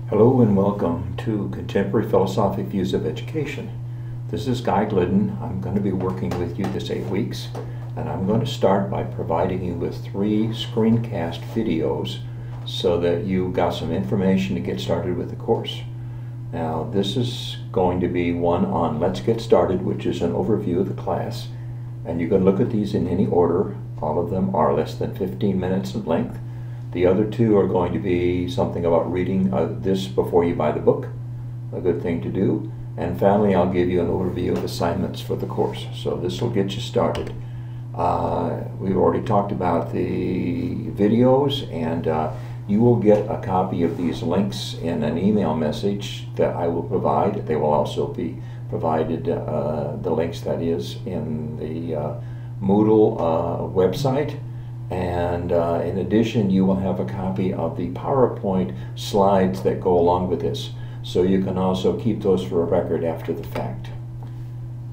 Hello and welcome to Contemporary Philosophic Views of Education. This is Guy Glidden. I'm going to be working with you this 8 weeks, and I'm going to start by providing you with 3 screencast videos so that you got some information to get started with the course. Now, this is going to be one on Let's Get Started, which is an overview of the class, and you can look at these in any order. All of them are less than 15 minutes in length. The other 2 are going to be something about reading this before you buy the book, a good thing to do. And finally, I'll give you an overview of assignments for the course. So this will get you started. We've already talked about the videos, and you will get a copy of these links in an email message that I will provide. They will also be provided, the links that is, in the Moodle website. And in addition, you will have a copy of the PowerPoint slides that go along with this. So you can also keep those for a record after the fact.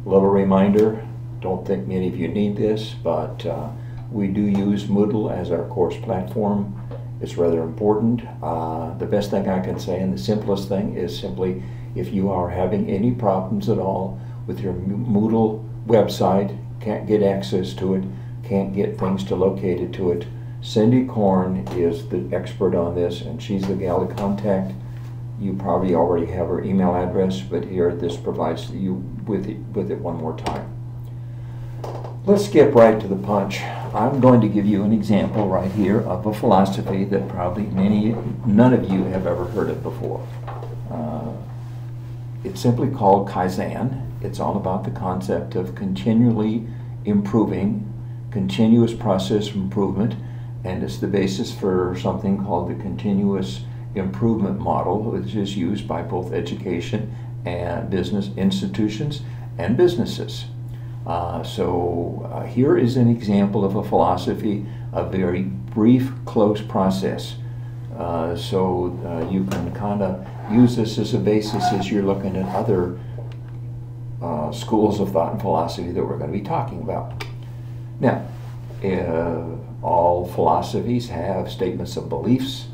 A little reminder, don't think many of you need this, but we do use Moodle as our course platform. It's rather important. The best thing I can say, and the simplest thing, is simply if you are having any problems at all with your Moodle website, can't get access to it, can't get things to locate it to it, Cindy Korn is the expert on this, and she's the gal to contact. You probably already have her email address, but here this provides you with it one more time. Let's get right to the punch. I'm going to give you an example right here of a philosophy that probably none of you have ever heard of before. It's simply called Kaizen. It's all about the concept of continually improving, continuous process improvement, and it's the basis for something called the continuous improvement model, which is used by both education and business institutions and businesses. Here is an example of a philosophy, a very brief, close process. You can kind of use this as a basis as you're looking at other schools of thought and philosophy that we're going to be talking about. Now, all philosophies have statements of beliefs,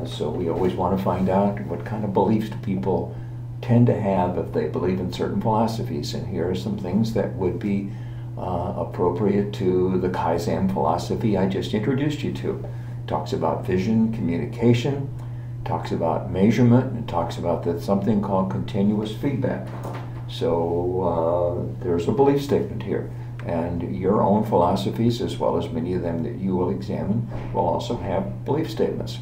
so we always want to find out what kind of beliefs do people tend to have if they believe in certain philosophies. And here are some things that would be appropriate to the Kaizen philosophy I just introduced you to. It talks about vision, communication, talks about measurement, and talks about something called continuous feedback. So there's a belief statement here. And your own philosophies, as well as many of them that you will examine, will also have belief statements.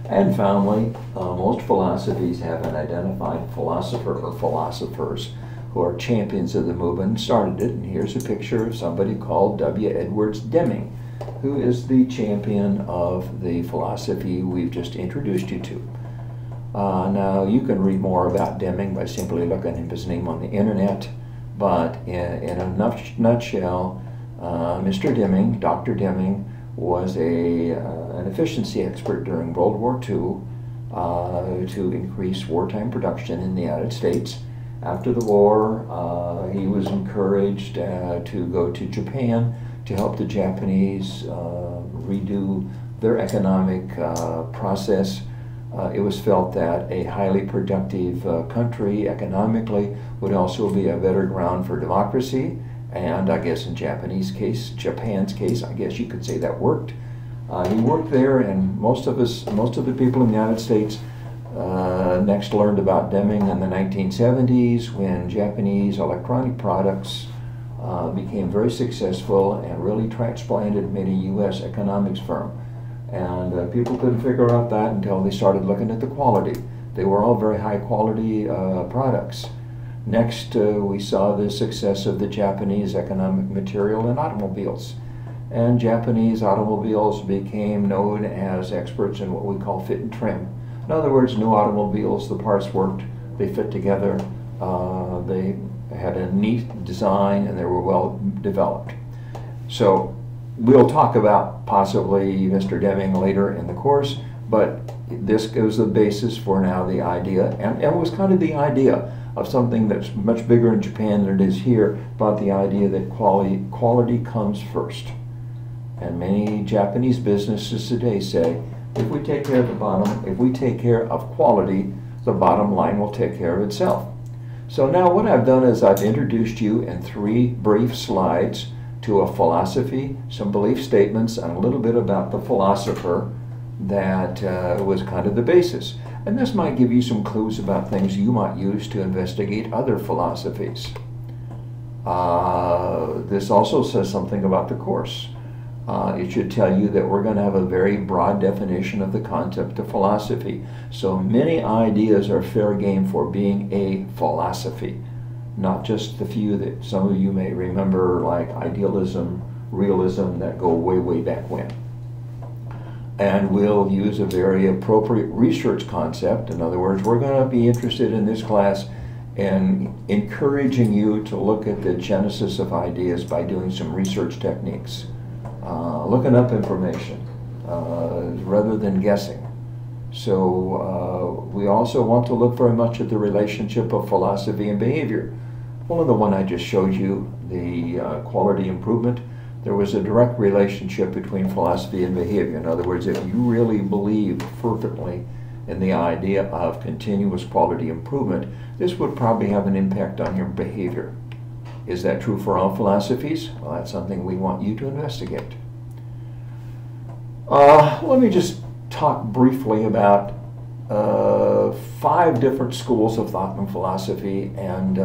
And finally, most philosophies have an identified philosopher or philosophers who are champions of the movement and started it. And here's a picture of somebody called W. Edwards Deming, who is the champion of the philosophy we've just introduced you to. Now, you can read more about Deming by simply looking at his name on the internet. But in a nutshell, Mr. Deming, Dr. Deming, was an efficiency expert during World War II to increase wartime production in the United States. After the war, he was encouraged to go to Japan to help the Japanese redo their economic process. It was felt that a highly productive country economically would also be a better ground for democracy, and I guess in Japan's case, I guess you could say that worked. He worked there, and most of the people in the United States next learned about Deming in the 1970s when Japanese electronic products became very successful and really transplanted many U.S. economics firm. And people couldn't figure out that until they started looking at the quality. They were all very high quality products. Next, we saw the success of the Japanese economic material in automobiles. And Japanese automobiles became known as experts in what we call fit and trim. In other words, new automobiles, the parts worked, they fit together, they had a neat design, and they were well developed. So we'll talk about possibly Mr. Deming later in the course, but this gives the basis for now the idea, and it was kind of the idea of something that's much bigger in Japan than it is here, about the idea that quality comes first. And many Japanese businesses today say If we take care of the bottom, if we take care of quality, the bottom line will take care of itself. So now what I've done is I've introduced you in 3 brief slides to a philosophy, some belief statements, and a little bit about the philosopher that was kind of the basis. And this might give you some clues about things you might use to investigate other philosophies. This also says something about the course. It should tell you that we're going to have a very broad definition of the concept of philosophy. So many ideas are fair game for being a philosophy, not just the few that some of you may remember, like idealism, realism, that go way, way back when. And we'll use a very appropriate research concept. In other words, we're going to be interested in this class in encouraging you to look at the genesis of ideas by doing some research techniques. Looking up information rather than guessing. So we also want to look very much at the relationship of philosophy and behavior. One of the one I just showed you, the quality improvement, there was a direct relationship between philosophy and behavior. In other words, if you really believe fervently in the idea of continuous quality improvement, this would probably have an impact on your behavior. Is that true for all philosophies? Well, that's something we want you to investigate. Let me just talk briefly about 5 different schools of thought and philosophy, and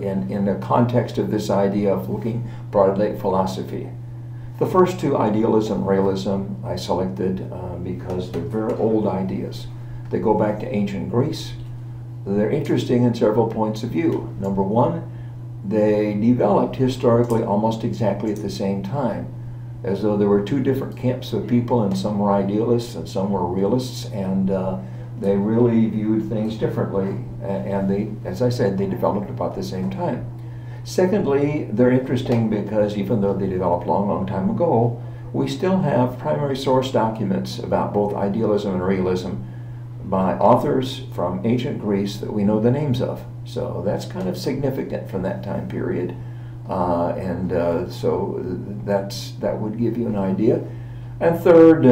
in the context of this idea of looking broadly at philosophy. The first 2, idealism, realism, I selected because they're very old ideas. They go back to ancient Greece. They're interesting in several points of view. Number 1, they developed historically almost exactly at the same time, as though there were 2 different camps of people, and some were idealists and some were realists, and they really viewed things differently, and they, as I said, they developed about the same time. Secondly, they're interesting because even though they developed a long, long time ago, we still have primary source documents about both idealism and realism by authors from ancient Greece that we know the names of. So that's kind of significant from that time period. So that would give you an idea. And third,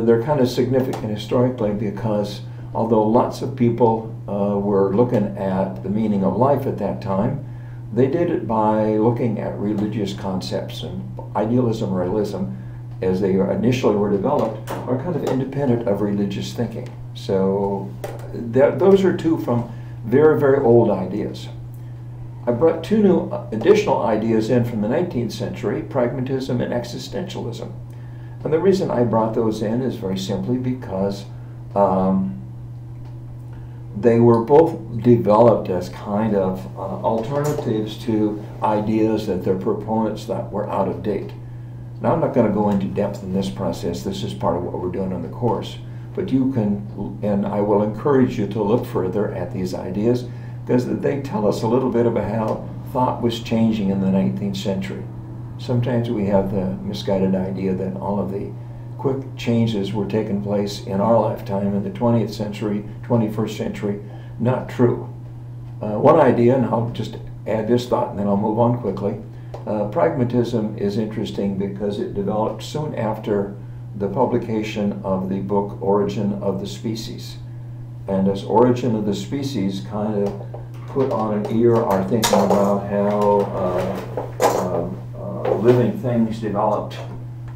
they're kind of significant historically because although lots of people were looking at the meaning of life at that time, they did it by looking at religious concepts. And idealism, realism, as they initially were developed, are kind of independent of religious thinking. So those are 2 from very, very old ideas. I brought 2 new additional ideas in from the 19th century, pragmatism and existentialism. And the reason I brought those in is very simply because they were both developed as kind of alternatives to ideas that their proponents thought were out of date. Now, I'm not going to go into depth in this process. This is part of what we're doing in the course. But you can, and I will encourage you to look further at these ideas, because they tell us a little bit about how thought was changing in the 19th century. Sometimes we have the misguided idea that all of the quick changes were taking place in our lifetime in the 20th century, 21st century. Not true. One idea, and I'll just add this thought and then I'll move on quickly. Pragmatism is interesting because it developed soon after the publication of the book Origin of the Species. And as Origin of the Species kind of put on an ear our thinking about how living things developed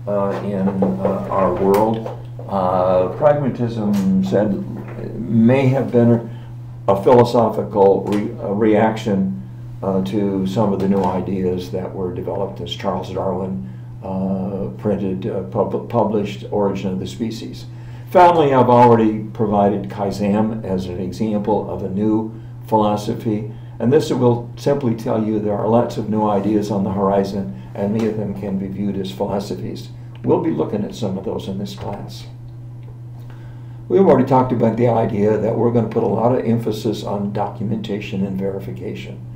in our world, pragmatism said may have been a philosophical reaction to some of the new ideas that were developed as Charles Darwin published Origin of the Species. Finally, I've already provided Kaizen as an example of a new philosophy, and this will simply tell you there are lots of new ideas on the horizon, and many of them can be viewed as philosophies. We'll be looking at some of those in this class. We've already talked about the idea that we're going to put a lot of emphasis on documentation and verification.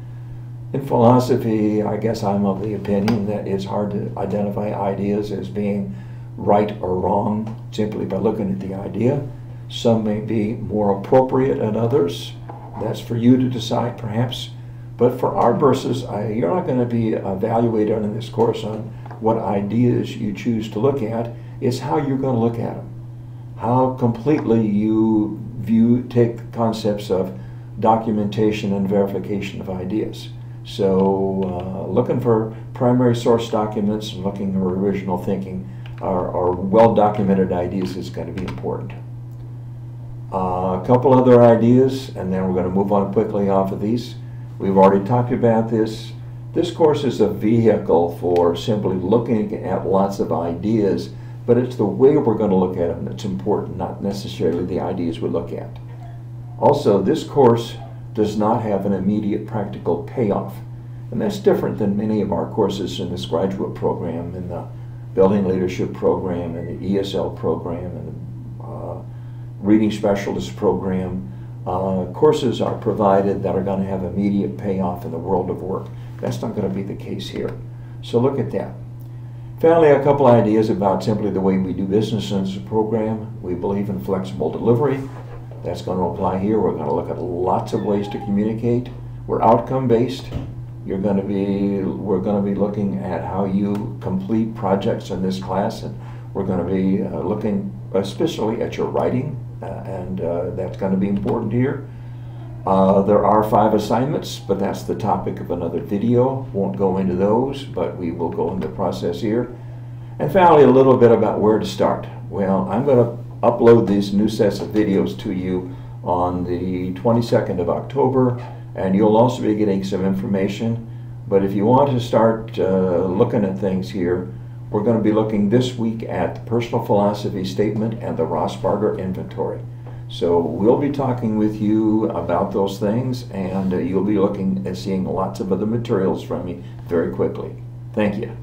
In philosophy, I guess I'm of the opinion that it's hard to identify ideas as being right or wrong simply by looking at the idea. Some may be more appropriate than others. That's for you to decide, perhaps. But for our purposes, you're not going to be evaluated in this course on what ideas you choose to look at. It's how you're going to look at them. how completely you take the concepts of documentation and verification of ideas. So looking for primary source documents and looking for original thinking or well-documented ideas is going to be important. A couple other ideas, and then we're going to move on quickly off of these. We've already talked about this. This course is a vehicle for simply looking at lots of ideas, but it's the way we're going to look at them that's important, not necessarily the ideas we look at. Also, this course does not have an immediate practical payoff, and that's different than many of our courses in this graduate program, in the Building Leadership program, and the ESL program, and the Reading Specialist program. Courses are provided that are going to have immediate payoff in the world of work. That's not going to be the case here. So look at that. Finally, a couple ideas about simply the way we do business in this program. We believe in flexible delivery. That's going to apply here. We're going to look at lots of ways to communicate. We're outcome-based. We're going to be looking at how you complete projects in this class, and we're going to be looking especially at your writing, and that's going to be important here. There are 5 assignments, but that's the topic of another video. Won't go into those, but we will go into the process here. And finally, a little bit about where to start. Well, I'm going to upload these new sets of videos to you on the 22nd of October, and you'll also be getting some information. But if you want to start looking at things here, we're going to be looking this week at the personal philosophy statement and the Rossbarger inventory. So we'll be talking with you about those things, and you'll be looking at seeing lots of other materials from me very quickly. Thank you.